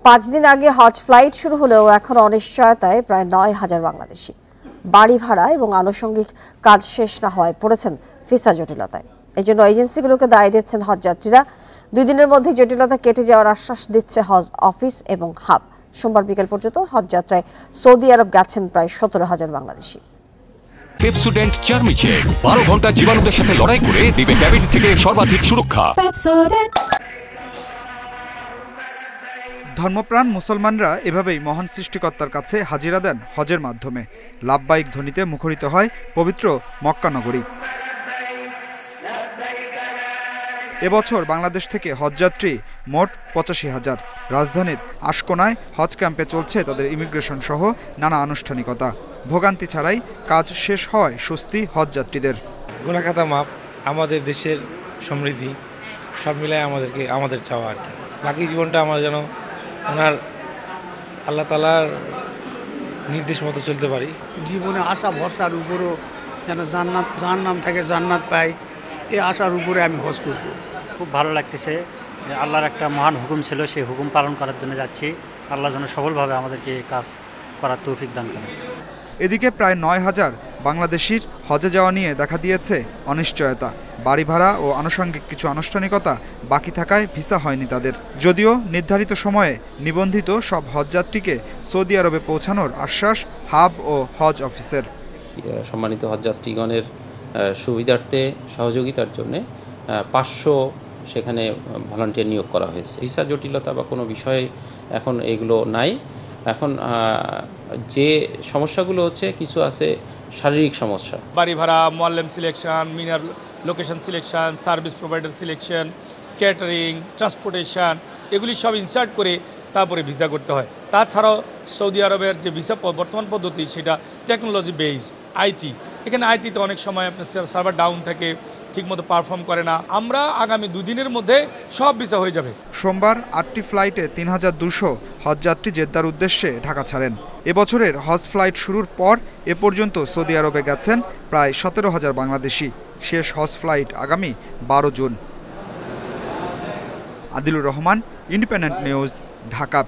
5 দিন আগে হজ ফ্লাইট শুরু হলেও এখন অনিশ্চয়তায় প্রায় 9,000 বাংলাদেশি। বাড়ি ভাড়া এবং আনুষঙ্গিক কাজ শেষ না হওয়ায় পড়েছেন ভিসা জটিলতায়। এজন্য এজেন্সিগুলোকে দায় দিচ্ছেন হজযাত্রীরা। 2 দিনের মধ্যে জটিলতা কেটে যাওয়ার আশ্বাস দিচ্ছে হজ অফিস এবং হাব। সোমবার বিকেল পর্যন্ত হজযাত্রায় সৌদি আরব গেছেন প্রায় 17,000 বাংলাদেশি। পেপসোডেন্ট চার্মিচেক 12 ঘন্টা জীবাণুদের সাথে লড়াই করে দিবে ডায়াবেটিস থেকে সর্বাধিক সুরক্ষা। ধর্মপ্রাণ মুসলমানরা এভাবেই মহান সৃষ্টিকর্তার কাছে হাজিরা দেন হজের মাধ্যমে। লাভবাহিক ধ্বনিতে মুখরিত হয় পবিত্র মক্কা নগরী। এবছর বাংলাদেশ থেকে হজযাত্রী মোট 85,000। রাজধানীর আশকোনায় হজ ক্যাম্পে চলছে তাদের ইমিগ্রেশন সহ নানা আনুষ্ঠানিকতা। ভোগান্তি ছাড়াই কাজ শেষ হওয়ায় স্বস্তি হজযাত্রীদের। গুনাহখাতা মাপ, আমাদের দেশের সমৃদ্ধি সব মিলায় আমাদের চাওয়া আর কি। বাকি জীবনটা আমরা যেন ওনার আল্লাহ তাআলার নির্দেশ মতো চলতে পারি। জীবনে আশা ভরসার উপরও যেন জাহান্নাম থেকে জান্নাত পাই, এই আশার উপরে আমি হজ করব। খুব ভালো লাগতেছে যে আল্লাহর একটা মহান হুকুম ছিল, সেই হুকুম পালন করার জন্য যাচ্ছি। আল্লাহ যেন সফলভাবে আমাদেরকে কাজ করার তৌফিক দান করেন। এদিকে প্রায় 9,000 বাংলাদেশির হজে যাওয়া নিয়ে দেখা দিয়েছে অনিশ্চয়তা। বাড়ি ভাড়া ও আনুষঙ্গিক কিছু আনুষ্ঠানিকতা বাকি থাকায় ভিসা হয়নি তাদের। যদিও নির্ধারিত সময়ে নিবন্ধিত সব হজযাত্রীকে সৌদি আরবে পৌঁছানোর আশ্বাস হাব ও হজ অফিসের। সম্মানিত হজযাত্রীগণের সুবিধার্থে সহযোগিতার জন্য 500 সেখানে ভলান্টিয়ার নিয়োগ করা হয়েছে। ভিসা জটিলতা বা কোনো বিষয়ে এখন এগুলো নাই। এখন যে সমস্যাগুলো হচ্ছে কিছু আছে শারীরিক সমস্যা। বাড়ি ভাড়া, মোয়াল্লেম সিলেকশন, মিনার location selection, service provider selection, catering, transportation, এগুলি সব ইনসার্ট করে তারপরে ভিসা করতে হয়। তাছাড়াও সৌদি আরবের যে ভিসা বর্তমান পদ্ধতি সেটা টেকনোলজি বেস, আইটি। এখানে আইটিতে অনেক সময় আপনার সার্ভার ডাউন থাকে, ঠিকমতো পারফর্ম করে না। আমরা আগামী 2 দিনের মধ্যে সব ভিসা হয়ে যাবে। সোমবার 8টি ফ্লাইটে 3,200 হজযাত্রী জেদ্দার উদ্দেশ্যে ঢাকা ছাড়েন। এবছরের হজ ফ্লাইট শুরুর পর এ পর্যন্ত সৌদি আরবে গেছেন প্রায় 17,000 বাংলাদেশি। শেষ হজ ফ্লাইট আগামী 12 June. Adilur Rahman, independent news, Dhaka.